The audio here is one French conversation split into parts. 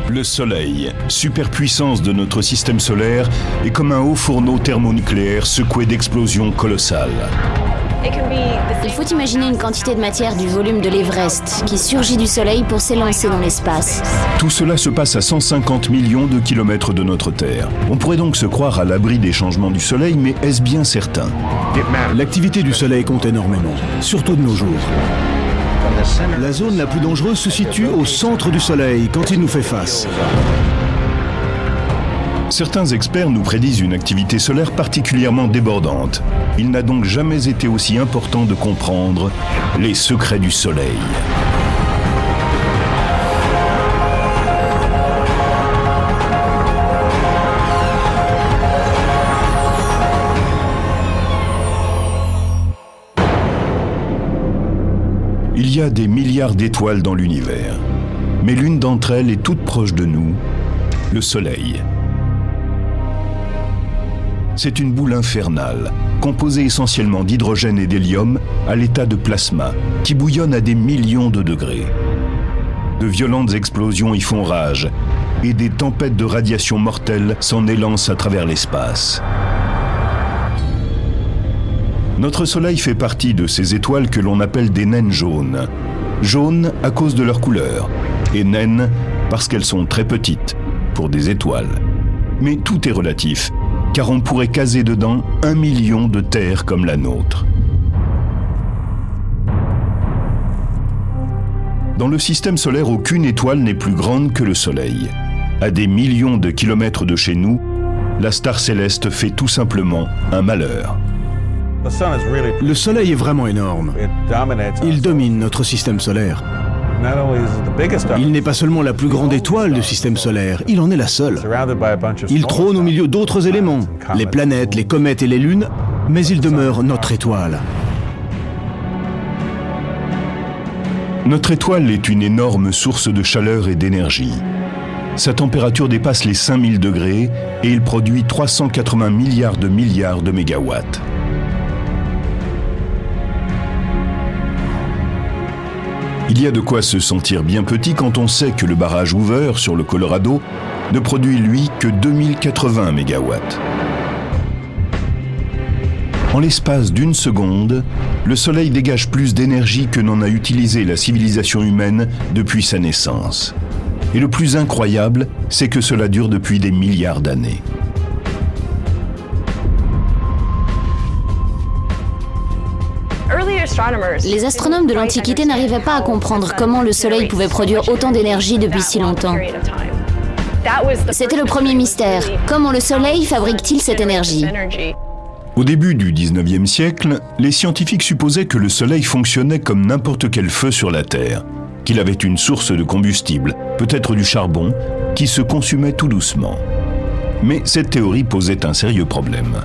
Le Soleil, superpuissance de notre système solaire, est comme un haut fourneau thermonucléaire secoué d'explosions colossales. Il faut imaginer une quantité de matière du volume de l'Everest qui surgit du Soleil pour s'élancer dans l'espace. Tout cela se passe à 150 millions de kilomètres de notre Terre. On pourrait donc se croire à l'abri des changements du Soleil, mais est-ce bien certain? L'activité du Soleil compte énormément, surtout de nos jours. La zone la plus dangereuse se situe au centre du Soleil, quand il nous fait face. Certains experts nous prédisent une activité solaire particulièrement débordante. Il n'a donc jamais été aussi important de comprendre les secrets du Soleil. Il y a des milliards d'étoiles dans l'univers, mais l'une d'entre elles est toute proche de nous, le Soleil. C'est une boule infernale, composée essentiellement d'hydrogène et d'hélium à l'état de plasma, qui bouillonne à des millions de degrés. De violentes explosions y font rage, et des tempêtes de radiation mortelle s'en élancent à travers l'espace. Notre Soleil fait partie de ces étoiles que l'on appelle des naines jaunes. Jaunes à cause de leur couleur, et naines parce qu'elles sont très petites, pour des étoiles. Mais tout est relatif, car on pourrait caser dedans 1 million de terres comme la nôtre. Dans le système solaire, aucune étoile n'est plus grande que le Soleil. À des millions de kilomètres de chez nous, la star céleste fait tout simplement un malheur. Le Soleil est vraiment énorme. Il domine notre système solaire. Il n'est pas seulement la plus grande étoile du système solaire, il en est la seule. Il trône au milieu d'autres éléments, les planètes, les comètes et les lunes, mais il demeure notre étoile. Notre étoile est une énorme source de chaleur et d'énergie. Sa température dépasse les 5000 degrés et il produit 380 milliards de mégawatts. Il y a de quoi se sentir bien petit quand on sait que le barrage Hoover sur le Colorado ne produit, lui, que 2080 mégawatts. En l'espace d'une seconde, le Soleil dégage plus d'énergie que n'en a utilisé la civilisation humaine depuis sa naissance. Et le plus incroyable, c'est que cela dure depuis des milliards d'années. Les astronomes de l'Antiquité n'arrivaient pas à comprendre comment le Soleil pouvait produire autant d'énergie depuis si longtemps. C'était le premier mystère. Comment le Soleil fabrique-t-il cette énergie ? Au début du 19e siècle, les scientifiques supposaient que le Soleil fonctionnait comme n'importe quel feu sur la Terre, qu'il avait une source de combustible, peut-être du charbon, qui se consumait tout doucement. Mais cette théorie posait un sérieux problème.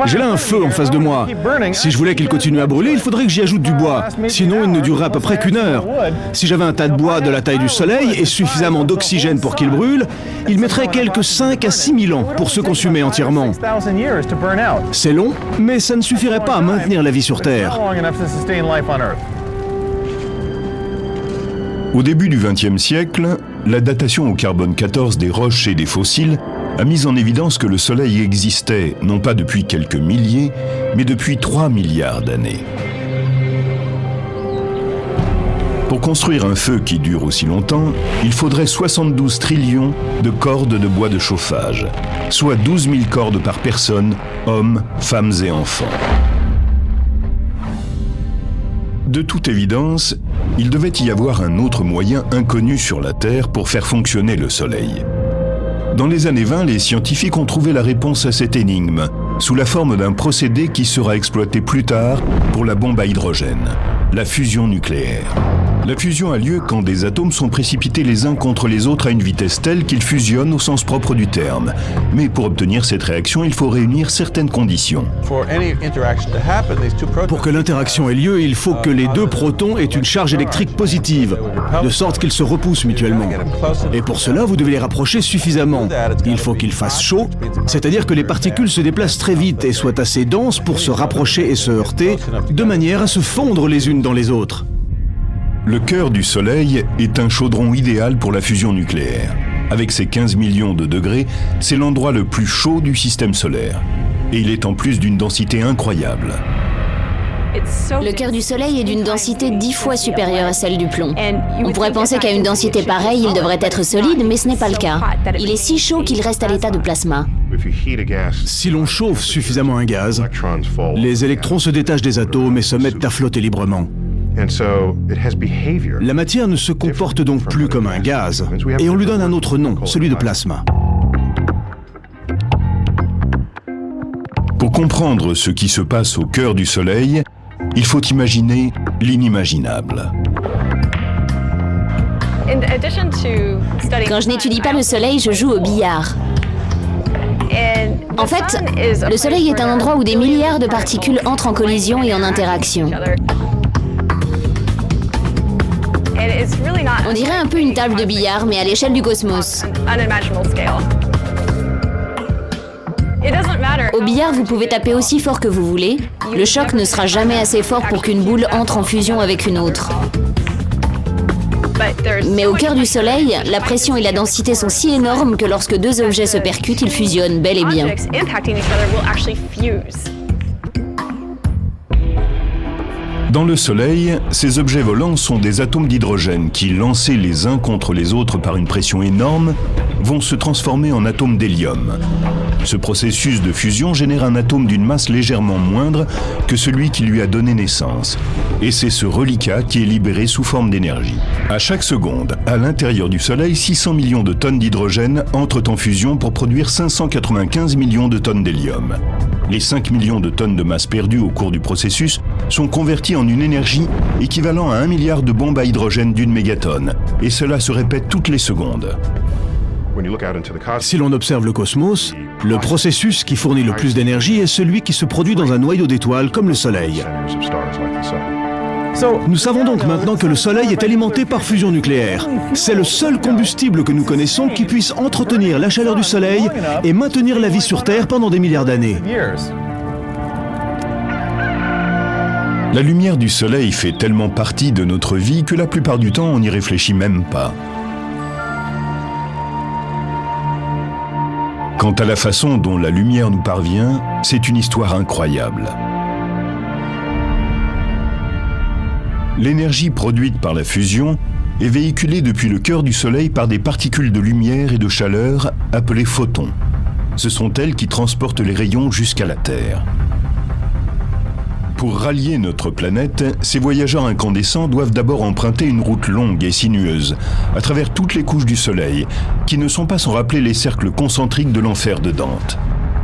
J'ai là un feu en face de moi. Si je voulais qu'il continue à brûler, il faudrait que j'y ajoute du bois. Sinon, il ne durerait à peu près qu'une heure. Si j'avais un tas de bois de la taille du Soleil et suffisamment d'oxygène pour qu'il brûle, il mettrait quelques 5 à 6 000 ans pour se consumer entièrement. C'est long, mais ça ne suffirait pas à maintenir la vie sur Terre. Au début du XXe siècle, la datation au carbone 14 des roches et des fossiles a mis en évidence que le Soleil existait non pas depuis quelques milliers, mais depuis 3 milliards d'années. Pour construire un feu qui dure aussi longtemps, il faudrait 72 trillions de cordes de bois de chauffage, soit 12 000 cordes par personne, hommes, femmes et enfants. De toute évidence, il devait y avoir un autre moyen inconnu sur la Terre pour faire fonctionner le Soleil. Dans les années 20, les scientifiques ont trouvé la réponse à cette énigme, sous la forme d'un procédé qui sera exploité plus tard pour la bombe à hydrogène, la fusion nucléaire. La fusion a lieu quand des atomes sont précipités les uns contre les autres à une vitesse telle qu'ils fusionnent au sens propre du terme. Mais pour obtenir cette réaction, il faut réunir certaines conditions. Pour que l'interaction ait lieu, il faut que les deux protons aient une charge électrique positive, de sorte qu'ils se repoussent mutuellement. Et pour cela, vous devez les rapprocher suffisamment. Il faut qu'il fasse chaud, c'est-à-dire que les particules se déplacent très vite et soient assez denses pour se rapprocher et se heurter, de manière à se fondre les unes dans les autres. Le cœur du Soleil est un chaudron idéal pour la fusion nucléaire. Avec ses 15 millions de degrés, c'est l'endroit le plus chaud du système solaire. Et il est en plus d'une densité incroyable. Le cœur du Soleil est d'une densité 10 fois supérieure à celle du plomb. On pourrait penser qu'à une densité pareille, il devrait être solide, mais ce n'est pas le cas. Il est si chaud qu'il reste à l'état de plasma. Si l'on chauffe suffisamment un gaz, les électrons se détachent des atomes et se mettent à flotter librement. La matière ne se comporte donc plus comme un gaz, et on lui donne un autre nom, celui de plasma. Pour comprendre ce qui se passe au cœur du Soleil, il faut imaginer l'inimaginable. Quand je n'étudie pas le Soleil, je joue au billard. En fait, le Soleil est un endroit où des milliards de particules entrent en collision et en interaction. On dirait un peu une table de billard, mais à l'échelle du cosmos. Au billard, vous pouvez taper aussi fort que vous voulez. Le choc ne sera jamais assez fort pour qu'une boule entre en fusion avec une autre. Mais au cœur du Soleil, la pression et la densité sont si énormes que lorsque deux objets se percutent, ils fusionnent bel et bien. Dans le Soleil, ces objets volants sont des atomes d'hydrogène qui, lancés les uns contre les autres par une pression énorme, vont se transformer en atomes d'hélium. Ce processus de fusion génère un atome d'une masse légèrement moindre que celui qui lui a donné naissance. Et c'est ce reliquat qui est libéré sous forme d'énergie. À chaque seconde, à l'intérieur du Soleil, 600 millions de tonnes d'hydrogène entrent en fusion pour produire 595 millions de tonnes d'hélium. Les 5 millions de tonnes de masse perdues au cours du processus sont converties en une énergie équivalent à 1 milliard de bombes à hydrogène d'une mégatonne. Et cela se répète toutes les secondes. Si l'on observe le cosmos, le processus qui fournit le plus d'énergie est celui qui se produit dans un noyau d'étoiles comme le Soleil. Nous savons donc maintenant que le Soleil est alimenté par fusion nucléaire. C'est le seul combustible que nous connaissons qui puisse entretenir la chaleur du Soleil et maintenir la vie sur Terre pendant des milliards d'années. La lumière du Soleil fait tellement partie de notre vie que la plupart du temps on n'y réfléchit même pas. Quant à la façon dont la lumière nous parvient, c'est une histoire incroyable. L'énergie produite par la fusion est véhiculée depuis le cœur du Soleil par des particules de lumière et de chaleur appelées photons. Ce sont elles qui transportent les rayons jusqu'à la Terre. Pour rallier notre planète, ces voyageurs incandescents doivent d'abord emprunter une route longue et sinueuse, à travers toutes les couches du Soleil, qui ne sont pas sans rappeler les cercles concentriques de l'enfer de Dante.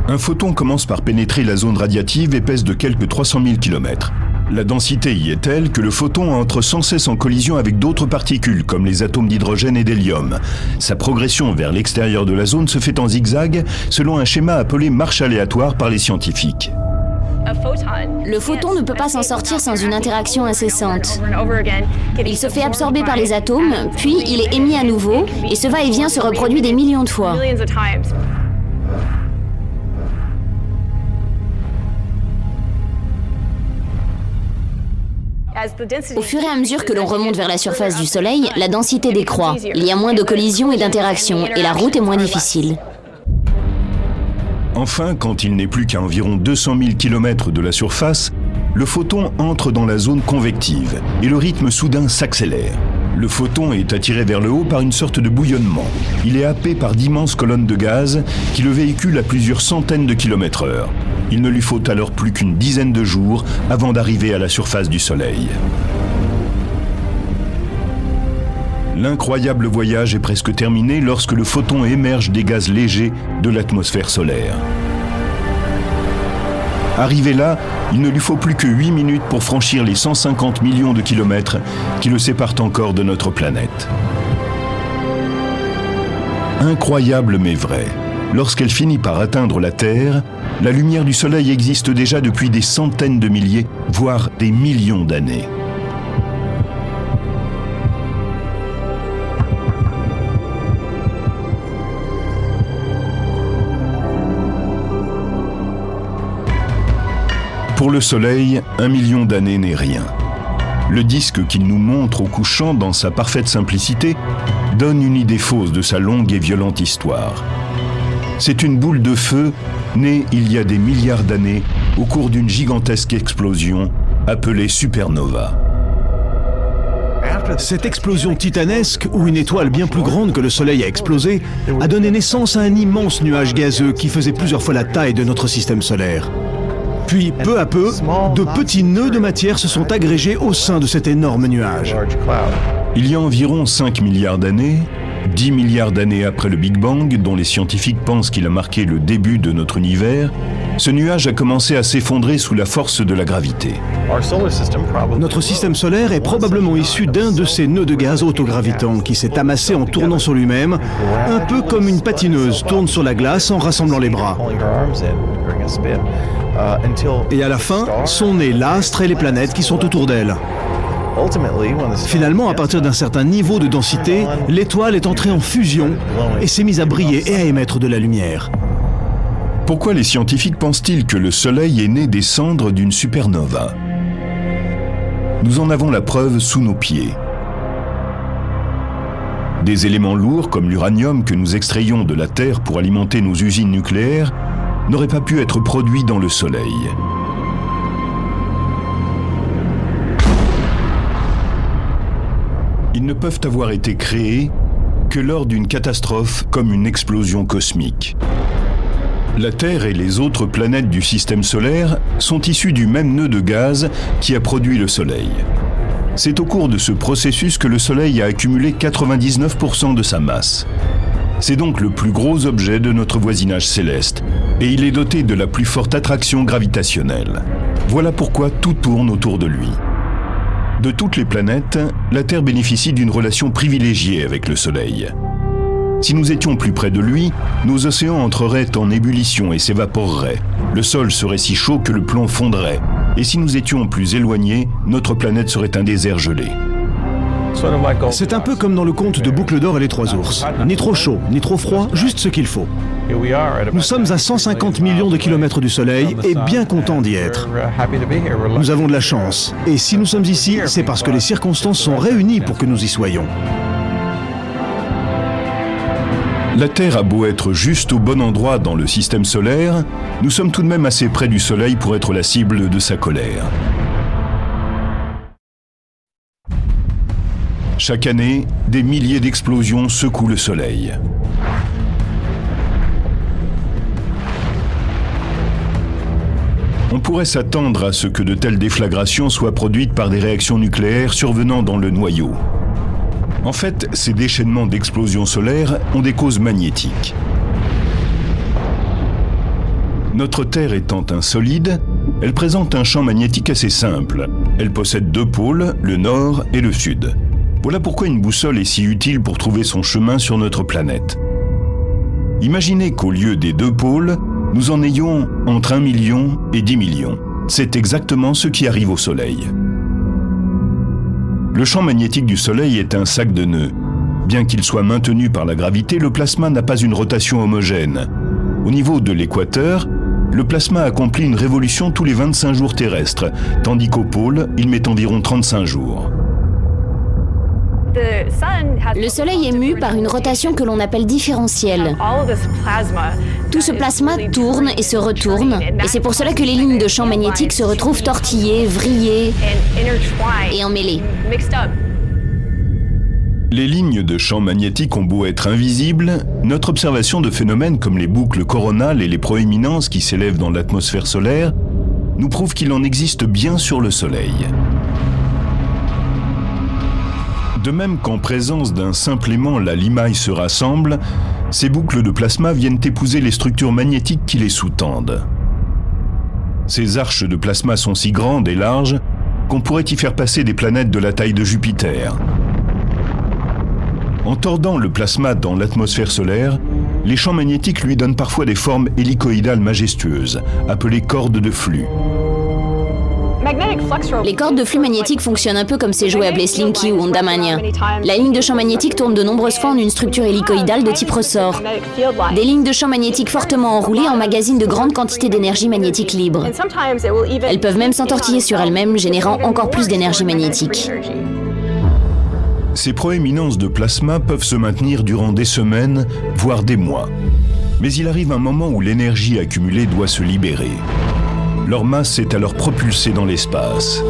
Un photon commence par pénétrer la zone radiative et pèse de quelques 300 000 km. La densité y est telle que le photon entre sans cesse en collision avec d'autres particules, comme les atomes d'hydrogène et d'hélium. Sa progression vers l'extérieur de la zone se fait en zigzag, selon un schéma appelé marche aléatoire par les scientifiques. Le photon ne peut pas s'en sortir sans une interaction incessante. Il se fait absorber par les atomes, puis il est émis à nouveau, et ce va-et-vient se reproduit des millions de fois. Au fur et à mesure que l'on remonte vers la surface du Soleil, la densité décroît. Il y a moins de collisions et d'interactions, et la route est moins difficile. Enfin, quand il n'est plus qu'à environ 200 000 km de la surface, le photon entre dans la zone convective et le rythme soudain s'accélère. Le photon est attiré vers le haut par une sorte de bouillonnement. Il est happé par d'immenses colonnes de gaz qui le véhiculent à plusieurs centaines de km/h. Il ne lui faut alors plus qu'une dizaine de jours avant d'arriver à la surface du Soleil. L'incroyable voyage est presque terminé lorsque le photon émerge des gaz légers de l'atmosphère solaire. Arrivé là, il ne lui faut plus que 8 minutes pour franchir les 150 millions de kilomètres qui le séparent encore de notre planète. Incroyable mais vrai. Lorsqu'elle finit par atteindre la Terre, la lumière du Soleil existe déjà depuis des centaines de milliers, voire des millions d'années. Pour le Soleil, 1 million d'années n'est rien. Le disque qu'il nous montre au couchant dans sa parfaite simplicité donne une idée fausse de sa longue et violente histoire. C'est une boule de feu née il y a des milliards d'années au cours d'une gigantesque explosion appelée supernova. Cette explosion titanesque, où une étoile bien plus grande que le Soleil a explosé, a donné naissance à un immense nuage gazeux qui faisait plusieurs fois la taille de notre système solaire. Puis, peu à peu, de petits nœuds de matière se sont agrégés au sein de cet énorme nuage. Il y a environ 5 milliards d'années, 10 milliards d'années après le Big Bang, dont les scientifiques pensent qu'il a marqué le début de notre univers, ce nuage a commencé à s'effondrer sous la force de la gravité. Notre système solaire est probablement issu d'un de ces nœuds de gaz autogravitants qui s'est amassé en tournant sur lui-même, un peu comme une patineuse tourne sur la glace en rassemblant les bras. Et à la fin, sont nés l'astre et les planètes qui sont autour d'elle. Finalement, à partir d'un certain niveau de densité, l'étoile est entrée en fusion et s'est mise à briller et à émettre de la lumière. Pourquoi les scientifiques pensent-ils que le Soleil est né des cendres d'une supernova? Nous en avons la preuve sous nos pieds. Des éléments lourds comme l'uranium que nous extrayons de la Terre pour alimenter nos usines nucléaires n'auraient pas pu être produits dans le Soleil. Ils ne peuvent avoir été créés que lors d'une catastrophe comme une explosion cosmique. La Terre et les autres planètes du système solaire sont issues du même nœud de gaz qui a produit le Soleil. C'est au cours de ce processus que le Soleil a accumulé 99% de sa masse. C'est donc le plus gros objet de notre voisinage céleste, et il est doté de la plus forte attraction gravitationnelle. Voilà pourquoi tout tourne autour de lui. De toutes les planètes, la Terre bénéficie d'une relation privilégiée avec le Soleil. Si nous étions plus près de lui, nos océans entreraient en ébullition et s'évaporeraient. Le sol serait si chaud que le plomb fondrait. Et si nous étions plus éloignés, notre planète serait un désert gelé. C'est un peu comme dans le conte de Boucle d'Or et les Trois Ours. Ni trop chaud, ni trop froid, juste ce qu'il faut. Nous sommes à 150 millions de kilomètres du Soleil et bien contents d'y être. Nous avons de la chance. Et si nous sommes ici, c'est parce que les circonstances sont réunies pour que nous y soyons. La Terre a beau être juste au bon endroit dans le système solaire, nous sommes tout de même assez près du Soleil pour être la cible de sa colère. Chaque année, des milliers d'explosions secouent le Soleil. On pourrait s'attendre à ce que de telles déflagrations soient produites par des réactions nucléaires survenant dans le noyau. En fait, ces déchaînements d'explosions solaires ont des causes magnétiques. Notre Terre étant un solide, elle présente un champ magnétique assez simple. Elle possède deux pôles, le nord et le sud. Voilà pourquoi une boussole est si utile pour trouver son chemin sur notre planète. Imaginez qu'au lieu des deux pôles, nous en ayons entre 1 million et 10 millions. C'est exactement ce qui arrive au Soleil. Le champ magnétique du Soleil est un sac de nœuds. Bien qu'il soit maintenu par la gravité, le plasma n'a pas une rotation homogène. Au niveau de l'équateur, le plasma accomplit une révolution tous les 25 jours terrestres, tandis qu'au pôle, il met environ 35 jours. Le Soleil est mu par une rotation que l'on appelle différentielle. Tout ce plasma tourne et se retourne, et c'est pour cela que les lignes de champ magnétique se retrouvent tortillées, vrillées et emmêlées. Les lignes de champ magnétique ont beau être invisibles, notre observation de phénomènes comme les boucles coronales et les proéminences qui s'élèvent dans l'atmosphère solaire nous prouve qu'il en existe bien sur le Soleil. De même qu'en présence d'un simple aimant, la limaille se rassemble, ces boucles de plasma viennent épouser les structures magnétiques qui les sous-tendent. Ces arches de plasma sont si grandes et larges qu'on pourrait y faire passer des planètes de la taille de Jupiter. En tordant le plasma dans l'atmosphère solaire, les champs magnétiques lui donnent parfois des formes hélicoïdales majestueuses, appelées cordes de flux. Les cordes de flux magnétique fonctionnent un peu comme ces jouets appelés Slinky ou Ondamania. La ligne de champ magnétique tourne de nombreuses fois en une structure hélicoïdale de type ressort. Des lignes de champ magnétique fortement enroulées emmagasinent de grandes quantités d'énergie magnétique libre. Elles peuvent même s'entortiller sur elles-mêmes, générant encore plus d'énergie magnétique. Ces proéminences de plasma peuvent se maintenir durant des semaines, voire des mois. Mais il arrive un moment où l'énergie accumulée doit se libérer. Leur masse est alors propulsée dans l'espace.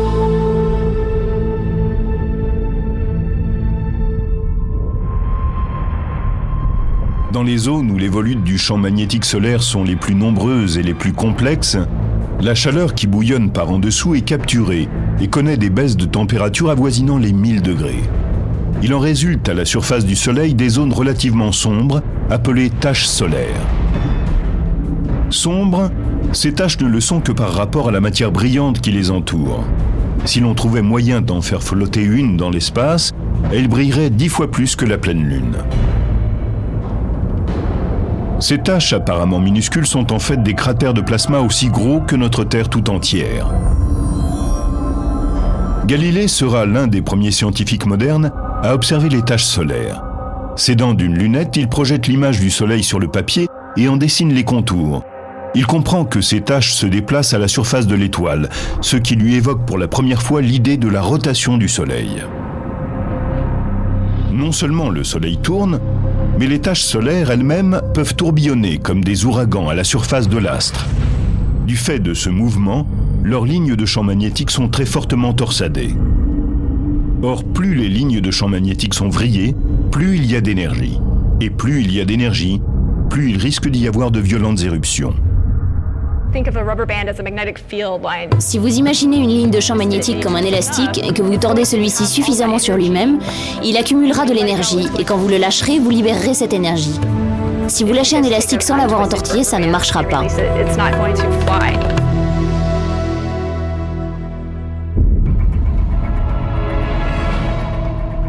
Dans les zones où les volutes du champ magnétique solaire sont les plus nombreuses et les plus complexes, la chaleur qui bouillonne par en dessous est capturée et connaît des baisses de température avoisinant les 1000 degrés. Il en résulte à la surface du Soleil des zones relativement sombres, appelées taches solaires. Sombres, ces taches ne le sont que par rapport à la matière brillante qui les entoure. Si l'on trouvait moyen d'en faire flotter une dans l'espace, elle brillerait 10 fois plus que la pleine lune. Ces taches apparemment minuscules sont en fait des cratères de plasma aussi gros que notre Terre tout entière. Galilée sera l'un des premiers scientifiques modernes à observer les taches solaires. S'aidant d'une lunette, il projette l'image du Soleil sur le papier et en dessine les contours. Il comprend que ces taches se déplacent à la surface de l'étoile, ce qui lui évoque pour la première fois l'idée de la rotation du Soleil. Non seulement le Soleil tourne, mais les taches solaires elles-mêmes peuvent tourbillonner comme des ouragans à la surface de l'astre. Du fait de ce mouvement, leurs lignes de champ magnétique sont très fortement torsadées. Or, plus les lignes de champ magnétique sont vrillées, plus il y a d'énergie. Et plus il y a d'énergie, plus il risque d'y avoir de violentes éruptions. Si vous imaginez une ligne de champ magnétique comme un élastique et que vous tordez celui-ci suffisamment sur lui-même, il accumulera de l'énergie et quand vous le lâcherez, vous libérerez cette énergie. Si vous lâchez un élastique sans l'avoir entortillé, ça ne marchera pas.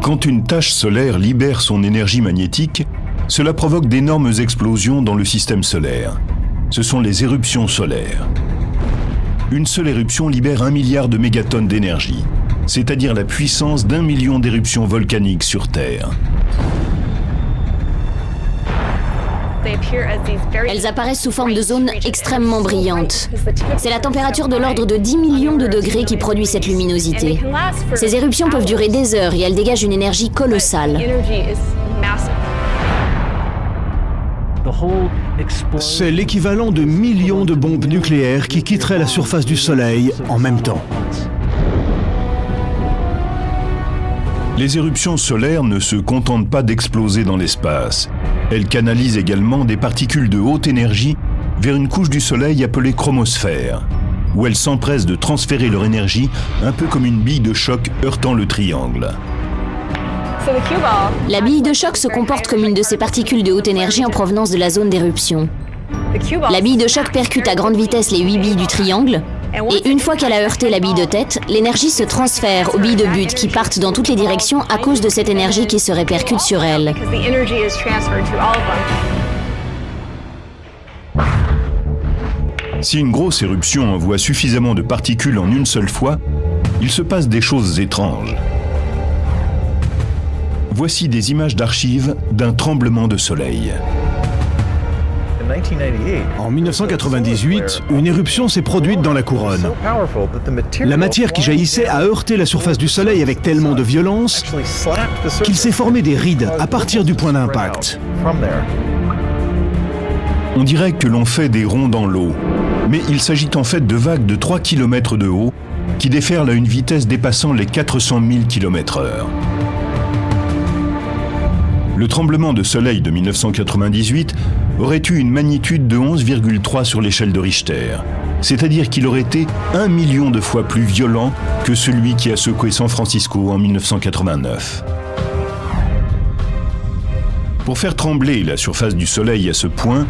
Quand une tache solaire libère son énergie magnétique, cela provoque d'énormes explosions dans le système solaire. Ce sont les éruptions solaires. Une seule éruption libère 1 milliard de mégatonnes d'énergie, c'est-à-dire la puissance d'1 million d'éruptions volcaniques sur Terre. Elles apparaissent sous forme de zones extrêmement brillantes. C'est la température de l'ordre de 10 millions de degrés qui produit cette luminosité. Ces éruptions peuvent durer des heures et elles dégagent une énergie colossale. C'est l'équivalent de millions de bombes nucléaires qui quitteraient la surface du Soleil en même temps. Les éruptions solaires ne se contentent pas d'exploser dans l'espace. Elles canalisent également des particules de haute énergie vers une couche du Soleil appelée chromosphère, où elles s'empressent de transférer leur énergie un peu comme une bille de choc heurtant le triangle. La bille de choc se comporte comme une de ces particules de haute énergie en provenance de la zone d'éruption. La bille de choc percute à grande vitesse les 8 billes du triangle, et une fois qu'elle a heurté la bille de tête, l'énergie se transfère aux billes de but qui partent dans toutes les directions à cause de cette énergie qui se répercute sur elles. Si une grosse éruption envoie suffisamment de particules en une seule fois, il se passe des choses étranges. Voici des images d'archives d'un tremblement de soleil. En 1998, une éruption s'est produite dans la couronne. La matière qui jaillissait a heurté la surface du Soleil avec tellement de violence qu'il s'est formé des rides à partir du point d'impact. On dirait que l'on fait des ronds dans l'eau, mais il s'agit en fait de vagues de 3 km de haut qui déferlent à une vitesse dépassant les 400 000 km/h. Le tremblement de soleil de 1998 aurait eu une magnitude de 11,3 sur l'échelle de Richter, c'est-à-dire qu'il aurait été 1 million de fois plus violent que celui qui a secoué San Francisco en 1989. Pour faire trembler la surface du Soleil à ce point,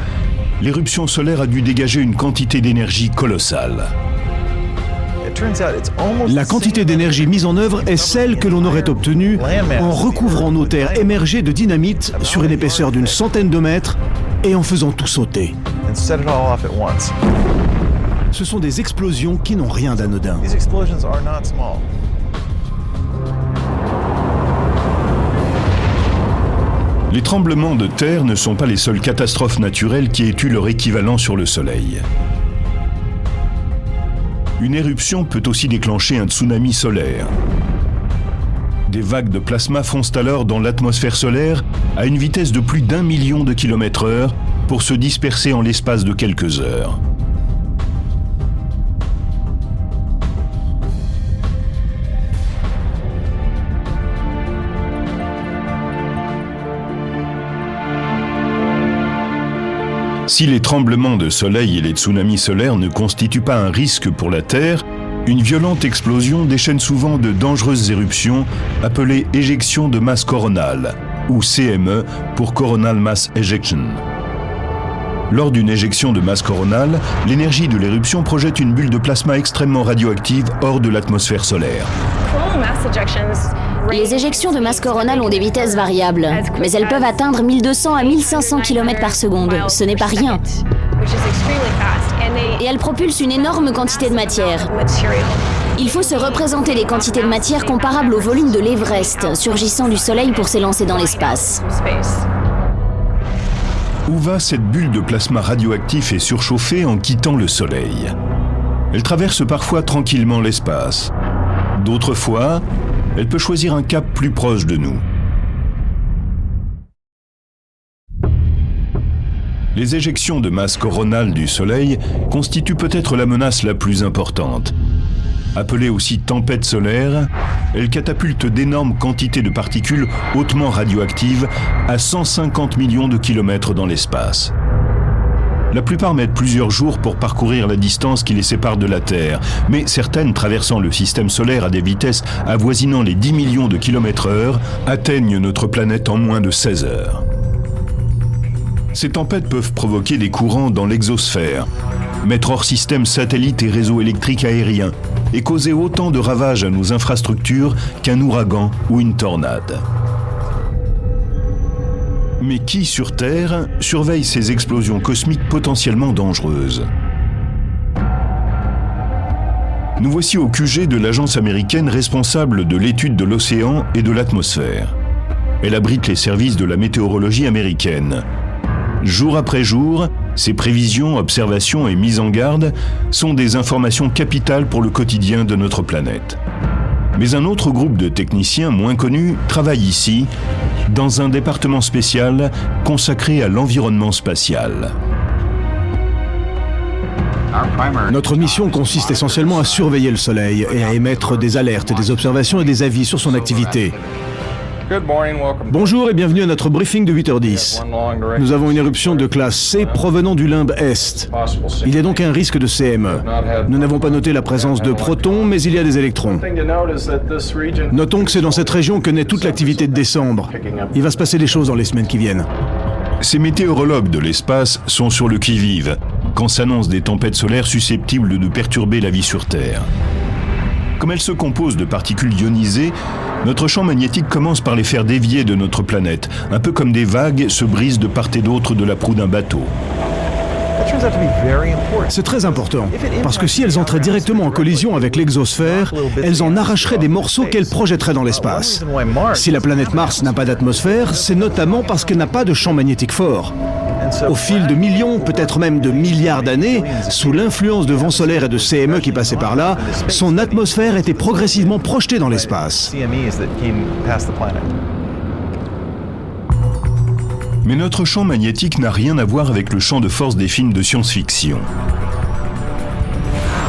l'éruption solaire a dû dégager une quantité d'énergie colossale. La quantité d'énergie mise en œuvre est celle que l'on aurait obtenue en recouvrant nos terres émergées de dynamite sur une épaisseur d'une centaine de mètres et en faisant tout sauter. Ce sont des explosions qui n'ont rien d'anodin. Les tremblements de terre ne sont pas les seules catastrophes naturelles qui aient eu leur équivalent sur le Soleil. Une éruption peut aussi déclencher un tsunami solaire. Des vagues de plasma foncent alors dans l'atmosphère solaire à une vitesse de plus d'1 million de km/h pour se disperser en l'espace de quelques heures. Si les tremblements de soleil et les tsunamis solaires ne constituent pas un risque pour la Terre, une violente explosion déchaîne souvent de dangereuses éruptions appelées éjections de masse coronale, ou CME pour Coronal Mass Ejection. Lors d'une éjection de masse coronale, l'énergie de l'éruption projette une bulle de plasma extrêmement radioactive hors de l'atmosphère solaire. Les éjections de masse coronale ont des vitesses variables, mais elles peuvent atteindre 1200 à 1500 km par seconde. Ce n'est pas rien. Et elles propulsent une énorme quantité de matière. Il faut se représenter des quantités de matière comparables au volume de l'Everest, surgissant du Soleil pour s'élancer dans l'espace. Où va cette bulle de plasma radioactif et surchauffée en quittant le Soleil? Elle traverse parfois tranquillement l'espace. D'autres fois, elle peut choisir un cap plus proche de nous. Les éjections de masse coronale du Soleil constituent peut-être la menace la plus importante. Appelée aussi tempête solaire, elle catapulte d'énormes quantités de particules hautement radioactives à 150 millions de kilomètres dans l'espace. La plupart mettent plusieurs jours pour parcourir la distance qui les sépare de la Terre, mais certaines traversant le système solaire à des vitesses avoisinant les 10 millions de km/h atteignent notre planète en moins de 16 heures. Ces tempêtes peuvent provoquer des courants dans l'exosphère, mettre hors système satellites et réseaux électriques aériens et causer autant de ravages à nos infrastructures qu'un ouragan ou une tornade. Mais qui sur Terre surveille ces explosions cosmiques potentiellement dangereuses? Nous voici au QG de l'agence américaine responsable de l'étude de l'océan et de l'atmosphère. Elle abrite les services de la météorologie américaine. Jour après jour, ces prévisions, observations et mises en garde sont des informations capitales pour le quotidien de notre planète. Mais un autre groupe de techniciens moins connus travaille ici, dans un département spécial consacré à l'environnement spatial. Notre mission consiste essentiellement à surveiller le Soleil et à émettre des alertes, des observations et des avis sur son activité. Bonjour et bienvenue à notre briefing de 8h10. Nous avons une éruption de classe C provenant du limbe Est. Il y a donc un risque de CME. Nous n'avons pas noté la présence de protons, mais il y a des électrons. Notons que c'est dans cette région que naît toute l'activité de décembre. Il va se passer des choses dans les semaines qui viennent. Ces météorologues de l'espace sont sur le qui-vive quand s'annoncent des tempêtes solaires susceptibles de perturber la vie sur Terre. Comme elles se composent de particules ionisées, notre champ magnétique commence par les faire dévier de notre planète, un peu comme des vagues se brisent de part et d'autre de la proue d'un bateau. C'est très important, parce que si elles entraient directement en collision avec l'exosphère, elles en arracheraient des morceaux qu'elles projetteraient dans l'espace. Si la planète Mars n'a pas d'atmosphère, c'est notamment parce qu'elle n'a pas de champ magnétique fort. Au fil de millions, peut-être même de milliards d'années, sous l'influence de vents solaires et de CME qui passaient par là, son atmosphère était progressivement projetée dans l'espace. Mais notre champ magnétique n'a rien à voir avec le champ de force des films de science-fiction.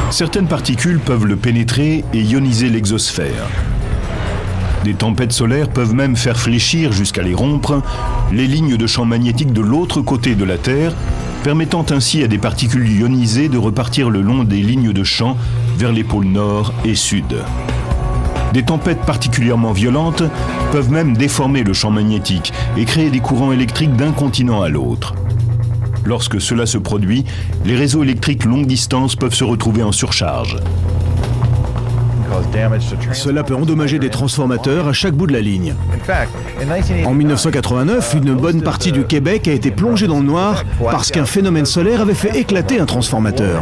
Certaines particules peuvent le pénétrer et ioniser l'exosphère. Des tempêtes solaires peuvent même faire fléchir jusqu'à les rompre les lignes de champ magnétique de l'autre côté de la Terre, permettant ainsi à des particules ionisées de repartir le long des lignes de champ vers les pôles nord et sud. Des tempêtes particulièrement violentes peuvent même déformer le champ magnétique et créer des courants électriques d'un continent à l'autre. Lorsque cela se produit, les réseaux électriques longue distance peuvent se retrouver en surcharge. Cela peut endommager des transformateurs à chaque bout de la ligne. En 1989, une bonne partie du Québec a été plongée dans le noir parce qu'un phénomène solaire avait fait éclater un transformateur.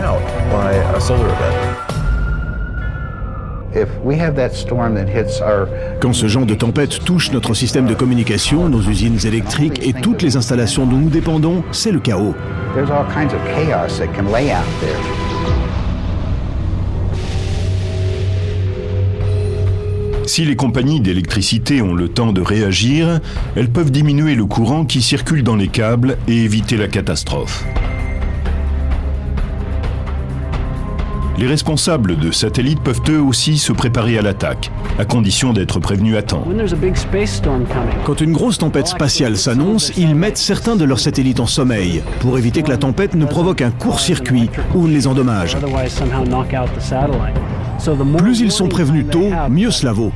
Quand ce genre de tempête touche notre système de communication, nos usines électriques et toutes les installations dont nous dépendons, c'est le chaos. Si les compagnies d'électricité ont le temps de réagir, elles peuvent diminuer le courant qui circule dans les câbles et éviter la catastrophe. Les responsables de satellites peuvent eux aussi se préparer à l'attaque, à condition d'être prévenus à temps. Quand une grosse tempête spatiale s'annonce, ils mettent certains de leurs satellites en sommeil pour éviter que la tempête ne provoque un court-circuit ou ne les endommage. Plus ils sont prévenus tôt, mieux cela vaut.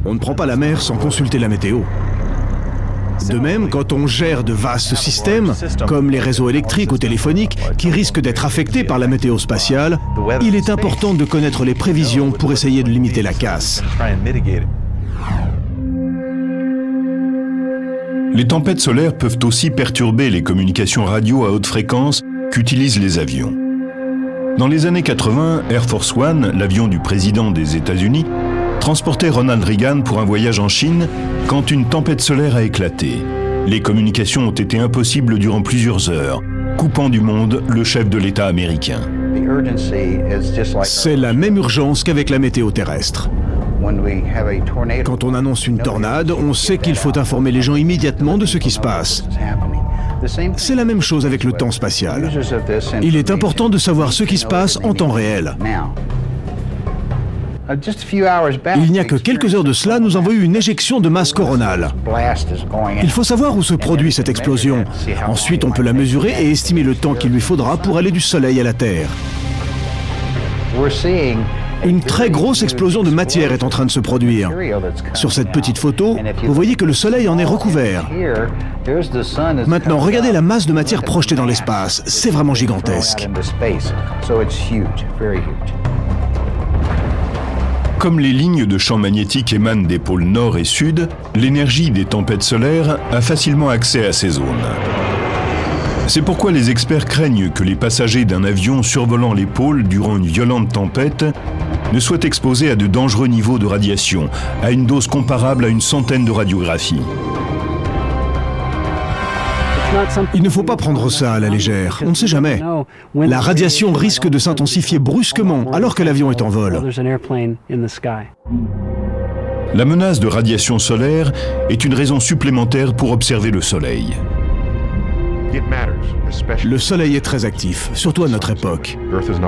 On ne prend pas la mer sans consulter la météo. De même, quand on gère de vastes systèmes, comme les réseaux électriques ou téléphoniques, qui risquent d'être affectés par la météo spatiale, il est important de connaître les prévisions pour essayer de limiter la casse. Les tempêtes solaires peuvent aussi perturber les communications radio à haute fréquence qu'utilisent les avions. Dans les années 80, Air Force One, l'avion du président des États-Unis, transportait Ronald Reagan pour un voyage en Chine quand une tempête solaire a éclaté. Les communications ont été impossibles durant plusieurs heures, coupant du monde le chef de l'État américain. C'est la même urgence qu'avec la météo terrestre. Quand on annonce une tornade, on sait qu'il faut informer les gens immédiatement de ce qui se passe. C'est la même chose avec le temps spatial. Il est important de savoir ce qui se passe en temps réel. Il n'y a que quelques heures de cela, nous avons eu une éjection de masse coronale. Il faut savoir où se produit cette explosion. Ensuite, on peut la mesurer et estimer le temps qu'il lui faudra pour aller du Soleil à la Terre. Une très grosse explosion de matière est en train de se produire. Sur cette petite photo, vous voyez que le Soleil en est recouvert. Maintenant, regardez la masse de matière projetée dans l'espace. C'est vraiment gigantesque. Comme les lignes de champs magnétiques émanent des pôles nord et sud, l'énergie des tempêtes solaires a facilement accès à ces zones. C'est pourquoi les experts craignent que les passagers d'un avion survolant les pôles durant une violente tempête ne soient exposés à de dangereux niveaux de radiation, à une dose comparable à une centaine de radiographies. Il ne faut pas prendre ça à la légère, on ne sait jamais. La radiation risque de s'intensifier brusquement alors que l'avion est en vol. La menace de radiation solaire est une raison supplémentaire pour observer le Soleil. Le Soleil est très actif, surtout à notre époque.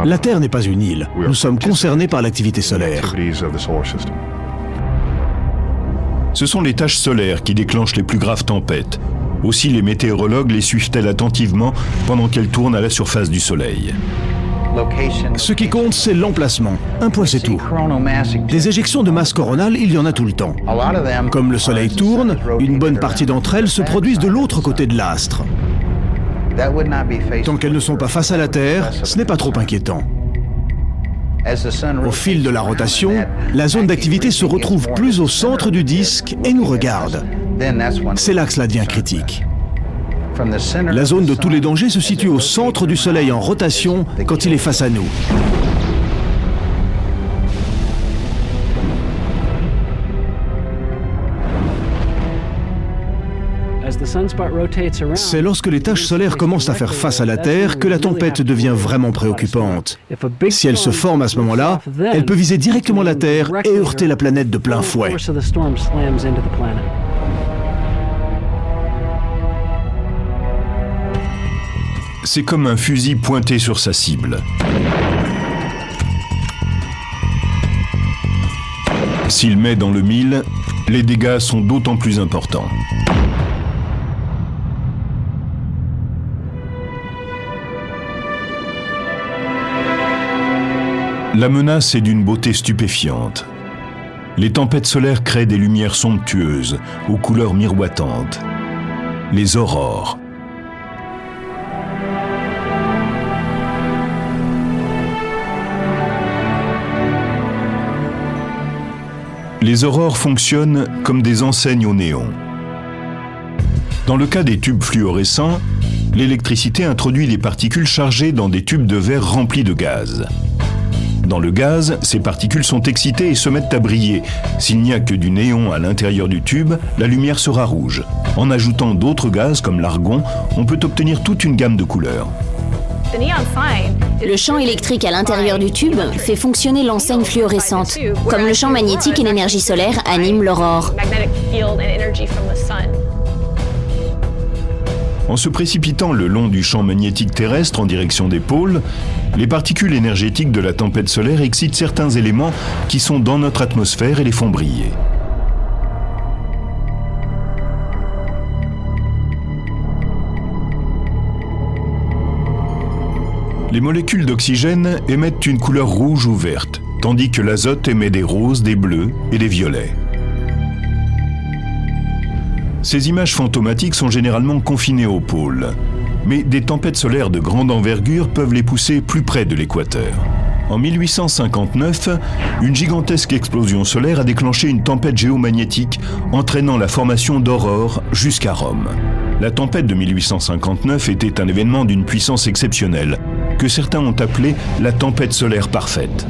La Terre n'est pas une île. Nous sommes concernés par l'activité solaire. Ce sont les taches solaires qui déclenchent les plus graves tempêtes. Aussi, les météorologues les suivent-elles attentivement pendant qu'elles tournent à la surface du Soleil. Ce qui compte, c'est l'emplacement. Un point, c'est tout. Des éjections de masse coronale, il y en a tout le temps. Comme le Soleil tourne, une bonne partie d'entre elles se produisent de l'autre côté de l'astre. Tant qu'elles ne sont pas face à la Terre, ce n'est pas trop inquiétant. Au fil de la rotation, la zone d'activité se retrouve plus au centre du disque et nous regarde. C'est là que cela devient critique. La zone de tous les dangers se situe au centre du Soleil en rotation quand il est face à nous. C'est lorsque les taches solaires commencent à faire face à la Terre que la tempête devient vraiment préoccupante. Si elle se forme à ce moment-là, elle peut viser directement la Terre et heurter la planète de plein fouet. C'est comme un fusil pointé sur sa cible. S'il met dans le mille, les dégâts sont d'autant plus importants. La menace est d'une beauté stupéfiante. Les tempêtes solaires créent des lumières somptueuses, aux couleurs miroitantes. Les aurores. Les aurores fonctionnent comme des enseignes au néon. Dans le cas des tubes fluorescents, l'électricité introduit des particules chargées dans des tubes de verre remplis de gaz. Dans le gaz, ces particules sont excitées et se mettent à briller. S'il n'y a que du néon à l'intérieur du tube, la lumière sera rouge. En ajoutant d'autres gaz comme l'argon, on peut obtenir toute une gamme de couleurs. Le champ électrique à l'intérieur du tube fait fonctionner l'enseigne fluorescente, comme le champ magnétique et l'énergie solaire animent l'aurore. En se précipitant le long du champ magnétique terrestre en direction des pôles, les particules énergétiques de la tempête solaire excitent certains éléments qui sont dans notre atmosphère et les font briller. Les molécules d'oxygène émettent une couleur rouge ou verte, tandis que l'azote émet des roses, des bleus et des violets. Ces images fantomatiques sont généralement confinées aux pôles, mais des tempêtes solaires de grande envergure peuvent les pousser plus près de l'équateur. En 1859, une gigantesque explosion solaire a déclenché une tempête géomagnétique, entraînant la formation d'aurores jusqu'à Rome. La tempête de 1859 était un événement d'une puissance exceptionnelle, que certains ont appelé la tempête solaire parfaite.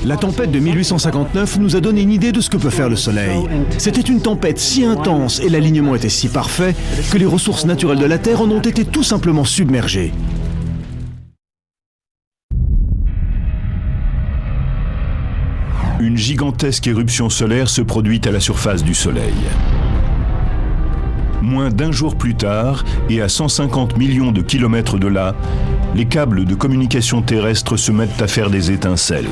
La tempête de 1859 nous a donné une idée de ce que peut faire le Soleil. C'était une tempête si intense et l'alignement était si parfait que les ressources naturelles de la Terre en ont été tout simplement submergées. Une gigantesque éruption solaire se produit à la surface du Soleil. Moins d'un jour plus tard, et à 150 millions de kilomètres de là, les câbles de communication terrestre se mettent à faire des étincelles.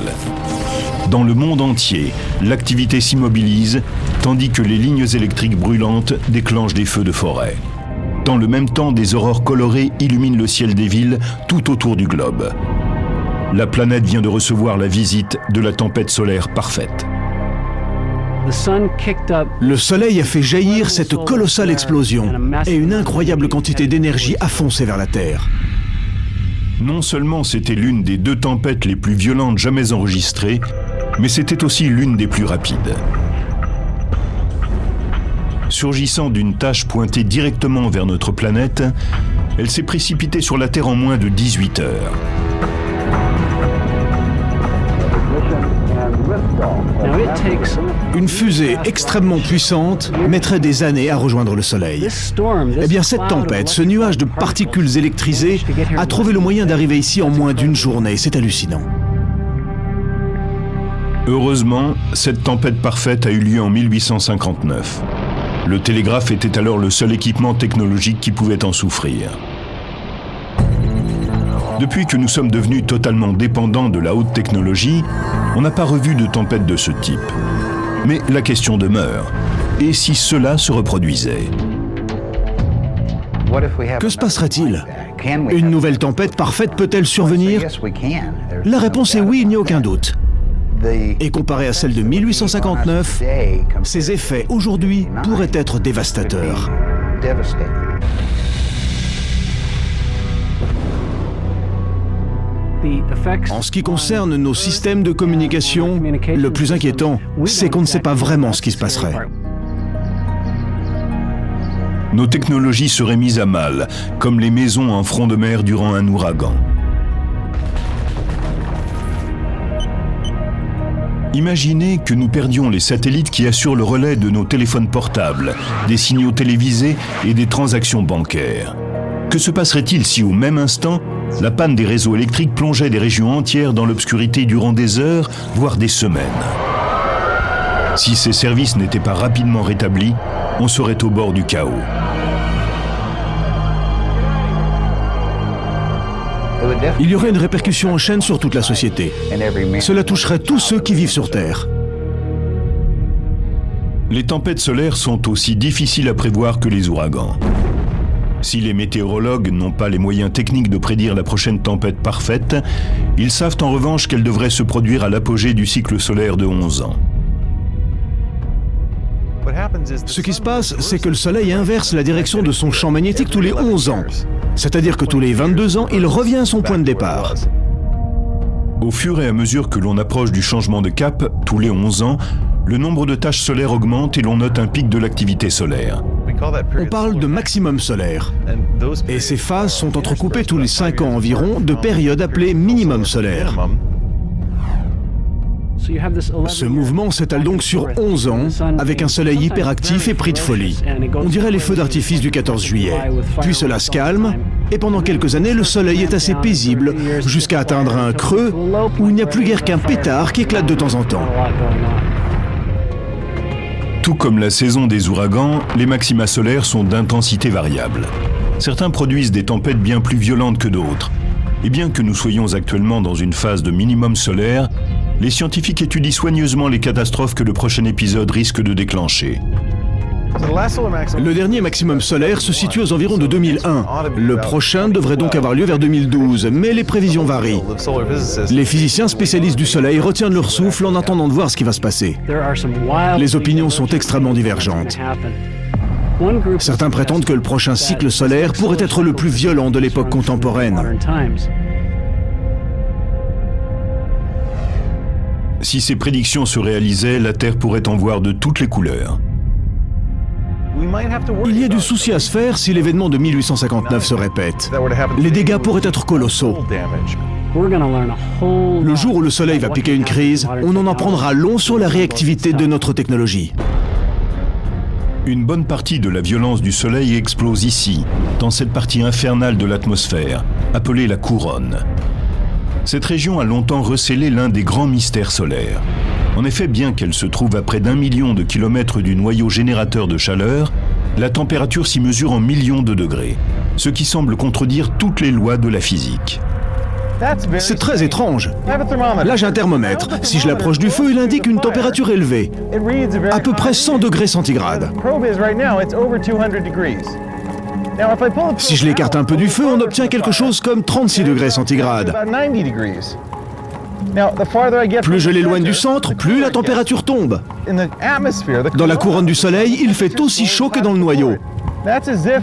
Dans le monde entier, l'activité s'immobilise, tandis que les lignes électriques brûlantes déclenchent des feux de forêt. Dans le même temps, des aurores colorées illuminent le ciel des villes tout autour du globe. La planète vient de recevoir la visite de la tempête solaire parfaite. Le Soleil a fait jaillir cette colossale explosion et une incroyable quantité d'énergie a foncé vers la Terre. Non seulement c'était l'une des 2 tempêtes les plus violentes jamais enregistrées, mais c'était aussi l'une des plus rapides. Surgissant d'une tache pointée directement vers notre planète, elle s'est précipitée sur la Terre en moins de 18 heures. Une fusée extrêmement puissante mettrait des années à rejoindre le Soleil. Eh bien, cette tempête, ce nuage de particules électrisées, a trouvé le moyen d'arriver ici en moins d'une journée. C'est hallucinant. Heureusement, cette tempête parfaite a eu lieu en 1859. Le télégraphe était alors le seul équipement technologique qui pouvait en souffrir. Depuis que nous sommes devenus totalement dépendants de la haute technologie, on n'a pas revu de tempête de ce type. Mais la question demeure. Et si cela se reproduisait ? Que se passerait-il ? Une nouvelle tempête parfaite peut-elle survenir ? La réponse est oui, il n'y a aucun doute. Et comparé à celle de 1859, ses effets aujourd'hui pourraient être dévastateurs. En ce qui concerne nos systèmes de communication, le plus inquiétant, c'est qu'on ne sait pas vraiment ce qui se passerait. Nos technologies seraient mises à mal, comme les maisons en front de mer durant un ouragan. Imaginez que nous perdions les satellites qui assurent le relais de nos téléphones portables, des signaux télévisés et des transactions bancaires. Que se passerait-il si, au même instant, la panne des réseaux électriques plongeait des régions entières dans l'obscurité durant des heures, voire des semaines? Si ces services n'étaient pas rapidement rétablis, on serait au bord du chaos. Il y aurait une répercussion en chaîne sur toute la société. Cela toucherait tous ceux qui vivent sur Terre. Les tempêtes solaires sont aussi difficiles à prévoir que les ouragans. Si les météorologues n'ont pas les moyens techniques de prédire la prochaine tempête parfaite, ils savent en revanche qu'elle devrait se produire à l'apogée du cycle solaire de 11 ans. Ce qui se passe, c'est que le Soleil inverse la direction de son champ magnétique tous les 11 ans. C'est-à-dire que tous les 22 ans, il revient à son point de départ. Au fur et à mesure que l'on approche du changement de cap, tous les 11 ans, le nombre de taches solaires augmente et l'on note un pic de l'activité solaire. On parle de maximum solaire. Et ces phases sont entrecoupées tous les 5 ans environ de périodes appelées minimum solaire. Ce mouvement s'étale donc sur 11 ans, avec un soleil hyperactif et pris de folie. On dirait les feux d'artifice du 14 juillet. Puis cela se calme, et pendant quelques années, le soleil est assez paisible, jusqu'à atteindre un creux où il n'y a plus guère qu'un pétard qui éclate de temps en temps. Tout comme la saison des ouragans, les maxima solaires sont d'intensité variable. Certains produisent des tempêtes bien plus violentes que d'autres. Et bien que nous soyons actuellement dans une phase de minimum solaire, les scientifiques étudient soigneusement les catastrophes que le prochain épisode risque de déclencher. Le dernier maximum solaire se situe aux environs de 2001. Le prochain devrait donc avoir lieu vers 2012, mais les prévisions varient. Les physiciens spécialistes du Soleil retiennent leur souffle en attendant de voir ce qui va se passer. Les opinions sont extrêmement divergentes. Certains prétendent que le prochain cycle solaire pourrait être le plus violent de l'époque contemporaine. Si ces prédictions se réalisaient, la Terre pourrait en voir de toutes les couleurs. Il y a du souci à se faire si l'événement de 1859 se répète. Les dégâts pourraient être colossaux. Le jour où le Soleil va piquer une crise, on en apprendra long sur la réactivité de notre technologie. Une bonne partie de la violence du Soleil explose ici, dans cette partie infernale de l'atmosphère, appelée la couronne. Cette région a longtemps recélé l'un des grands mystères solaires. En effet, bien qu'elle se trouve à près d'1 million de kilomètres du noyau générateur de chaleur, la température s'y mesure en millions de degrés, ce qui semble contredire toutes les lois de la physique. C'est très étrange. Là, j'ai un thermomètre. Si je l'approche du feu, il indique une température élevée, à peu près 100 degrés centigrades. Si je l'écarte un peu du feu, on obtient quelque chose comme 36 degrés centigrades. Plus je l'éloigne du centre, plus la température tombe. Dans la couronne du Soleil, il fait aussi chaud que dans le noyau.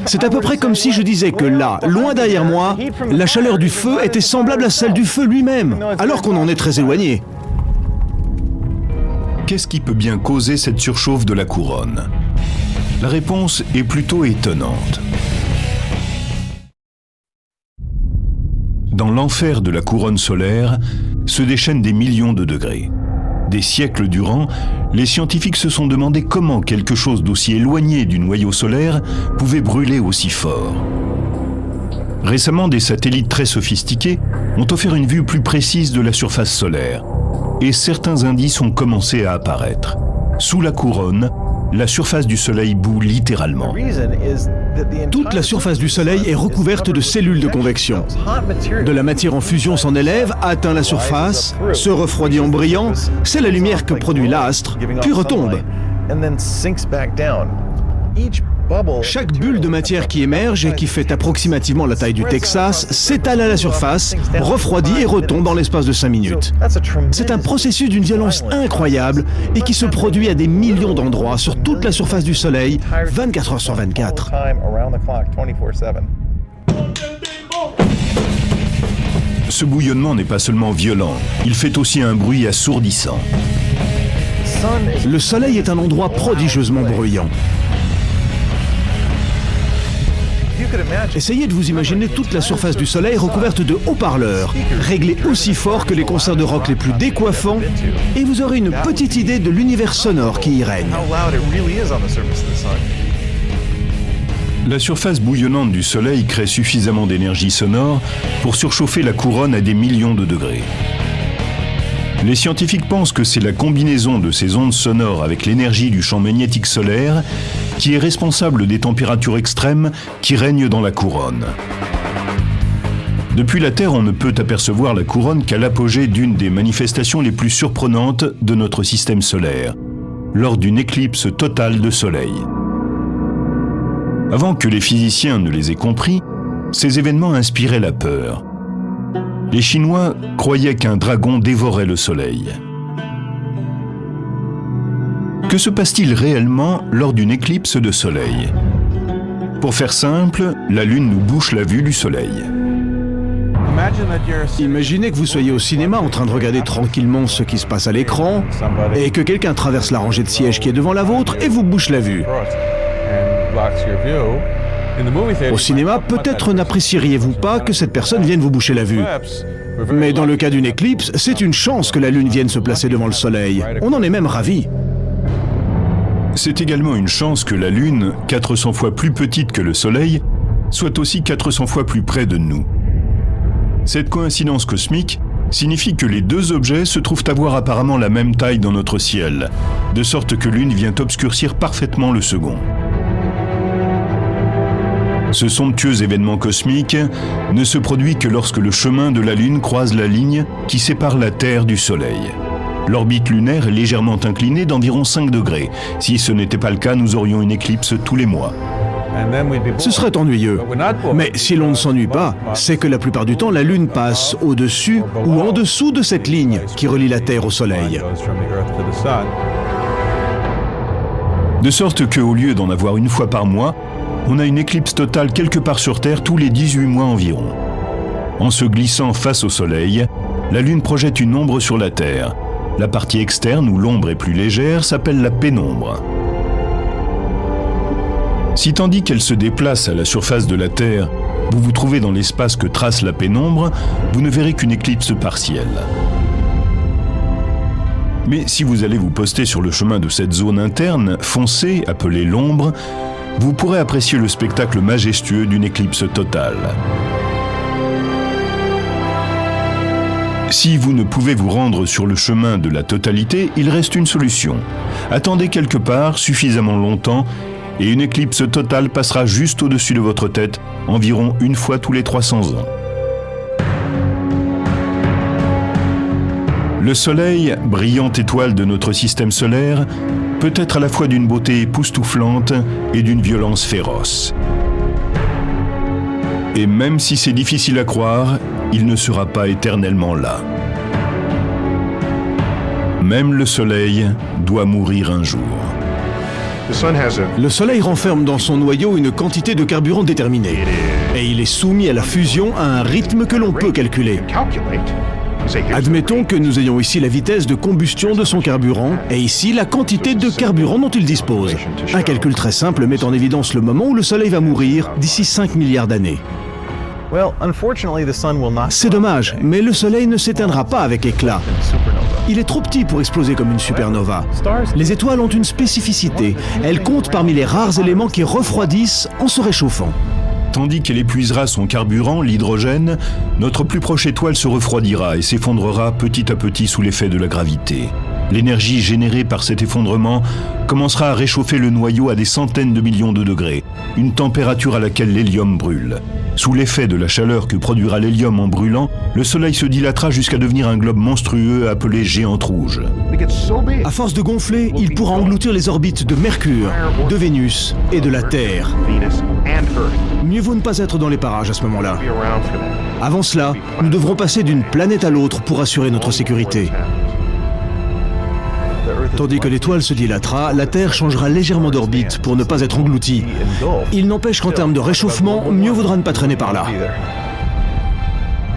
C'est à peu près comme si je disais que là, loin derrière moi, la chaleur du feu était semblable à celle du feu lui-même, alors qu'on en est très éloigné. Qu'est-ce qui peut bien causer cette surchauffe de la couronne? La réponse est plutôt étonnante. Dans l'enfer de la couronne solaire se déchaînent des millions de degrés. Des siècles durant, les scientifiques se sont demandé comment quelque chose d'aussi éloigné du noyau solaire pouvait brûler aussi fort. Récemment, des satellites très sophistiqués ont offert une vue plus précise de la surface solaire, et certains indices ont commencé à apparaître. Sous la couronne, la surface du Soleil bout littéralement. Toute la surface du Soleil est recouverte de cellules de convection. De la matière en fusion s'en élève, atteint la surface, se refroidit en brillant, c'est la lumière que produit l'astre, puis retombe. Chaque bulle de matière qui émerge et qui fait approximativement la taille du Texas s'étale à la surface, refroidit et retombe en l'espace de 5 minutes. C'est un processus d'une violence incroyable et qui se produit à des millions d'endroits sur toute la surface du Soleil, 24 heures sur 24. Ce bouillonnement n'est pas seulement violent, il fait aussi un bruit assourdissant. Le Soleil est un endroit prodigieusement bruyant. Essayez de vous imaginer toute la surface du Soleil recouverte de haut-parleurs, réglés aussi fort que les concerts de rock les plus décoiffants, et vous aurez une petite idée de l'univers sonore qui y règne. La surface bouillonnante du Soleil crée suffisamment d'énergie sonore pour surchauffer la couronne à des millions de degrés. Les scientifiques pensent que c'est la combinaison de ces ondes sonores avec l'énergie du champ magnétique solaire qui est responsable des températures extrêmes qui règnent dans la couronne. Depuis la Terre, on ne peut apercevoir la couronne qu'à l'apogée d'une des manifestations les plus surprenantes de notre système solaire, lors d'une éclipse totale de Soleil. Avant que les physiciens ne les aient compris, ces événements inspiraient la peur. Les Chinois croyaient qu'un dragon dévorait le Soleil. Que se passe-t-il réellement lors d'une éclipse de Soleil? Pour faire simple, la Lune nous bouche la vue du Soleil. Imaginez que vous soyez au cinéma en train de regarder tranquillement ce qui se passe à l'écran et que quelqu'un traverse la rangée de sièges qui est devant la vôtre et vous bouche la vue. Au cinéma, peut-être n'apprécieriez-vous pas que cette personne vienne vous boucher la vue. Mais dans le cas d'une éclipse, c'est une chance que la Lune vienne se placer devant le Soleil. On en est même ravis. C'est également une chance que la Lune, 400 fois plus petite que le Soleil, soit aussi 400 fois plus près de nous. Cette coïncidence cosmique signifie que les deux objets se trouvent avoir apparemment la même taille dans notre ciel, de sorte que l'une vient obscurcir parfaitement le second. Ce somptueux événement cosmique ne se produit que lorsque le chemin de la Lune croise la ligne qui sépare la Terre du Soleil. L'orbite lunaire est légèrement inclinée d'environ 5 degrés. Si ce n'était pas le cas, nous aurions une éclipse tous les mois. Ce serait ennuyeux. Mais si l'on ne s'ennuie pas, c'est que la plupart du temps, la Lune passe au-dessus ou en dessous de cette ligne qui relie la Terre au Soleil. De sorte qu'au lieu d'en avoir une fois par mois, on a une éclipse totale quelque part sur Terre tous les 18 mois environ. En se glissant face au Soleil, la Lune projette une ombre sur la Terre. La partie externe, où l'ombre est plus légère, s'appelle la pénombre. Si tandis qu'elle se déplace à la surface de la Terre, vous vous trouvez dans l'espace que trace la pénombre, vous ne verrez qu'une éclipse partielle. Mais si vous allez vous poster sur le chemin de cette zone interne, foncée, appelée l'ombre, vous pourrez apprécier le spectacle majestueux d'une éclipse totale. Si vous ne pouvez vous rendre sur le chemin de la totalité, il reste une solution. Attendez quelque part suffisamment longtemps et une éclipse totale passera juste au-dessus de votre tête, environ une fois tous les 300 ans. Le Soleil, brillante étoile de notre système solaire, peut être à la fois d'une beauté époustouflante et d'une violence féroce. Et même si c'est difficile à croire, il ne sera pas éternellement là. Même le Soleil doit mourir un jour. Le Soleil renferme dans son noyau une quantité de carburant déterminée. Et il est soumis à la fusion à un rythme que l'on peut calculer. Admettons que nous ayons ici la vitesse de combustion de son carburant et ici la quantité de carburant dont il dispose. Un calcul très simple met en évidence le moment où le Soleil va mourir d'ici 5 milliards d'années. C'est dommage, mais le Soleil ne s'éteindra pas avec éclat. Il est trop petit pour exploser comme une supernova. Les étoiles ont une spécificité. Elles comptent parmi les rares éléments qui refroidissent en se réchauffant. Tandis qu'elle épuisera son carburant, l'hydrogène, notre plus proche étoile se refroidira et s'effondrera petit à petit sous l'effet de la gravité. L'énergie générée par cet effondrement commencera à réchauffer le noyau à des centaines de millions de degrés, une température à laquelle l'hélium brûle. Sous l'effet de la chaleur que produira l'hélium en brûlant, le Soleil se dilatera jusqu'à devenir un globe monstrueux appelé géante rouge. À force de gonfler, il pourra engloutir les orbites de Mercure, de Vénus et de la Terre. Mieux vaut ne pas être dans les parages à ce moment-là. Avant cela, nous devrons passer d'une planète à l'autre pour assurer notre sécurité. Tandis que l'étoile se dilatera, la Terre changera légèrement d'orbite pour ne pas être engloutie. Il n'empêche qu'en termes de réchauffement, mieux vaudra ne pas traîner par là.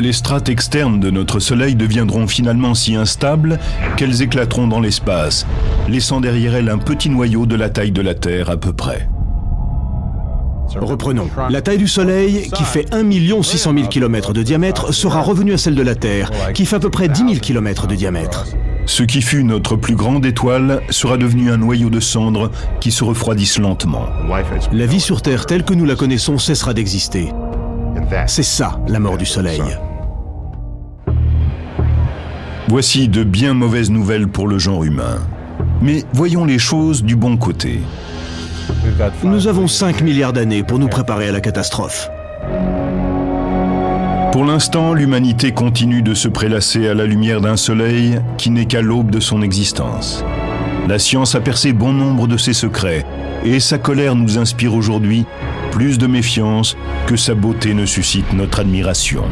Les strates externes de notre Soleil deviendront finalement si instables qu'elles éclateront dans l'espace, laissant derrière elles un petit noyau de la taille de la Terre à peu près. Reprenons. La taille du Soleil, qui fait 1 600 000 km de diamètre, sera revenue à celle de la Terre, qui fait à peu près 10 000 km de diamètre. Ce qui fut notre plus grande étoile sera devenu un noyau de cendres qui se refroidissent lentement. La vie sur Terre telle que nous la connaissons cessera d'exister. C'est ça, la mort du Soleil. Voici de bien mauvaises nouvelles pour le genre humain. Mais voyons les choses du bon côté. Nous avons 5 milliards d'années pour nous préparer à la catastrophe. Pour l'instant, l'humanité continue de se prélasser à la lumière d'un soleil qui n'est qu'à l'aube de son existence. La science a percé bon nombre de ses secrets, et sa colère nous inspire aujourd'hui plus de méfiance que sa beauté ne suscite notre admiration.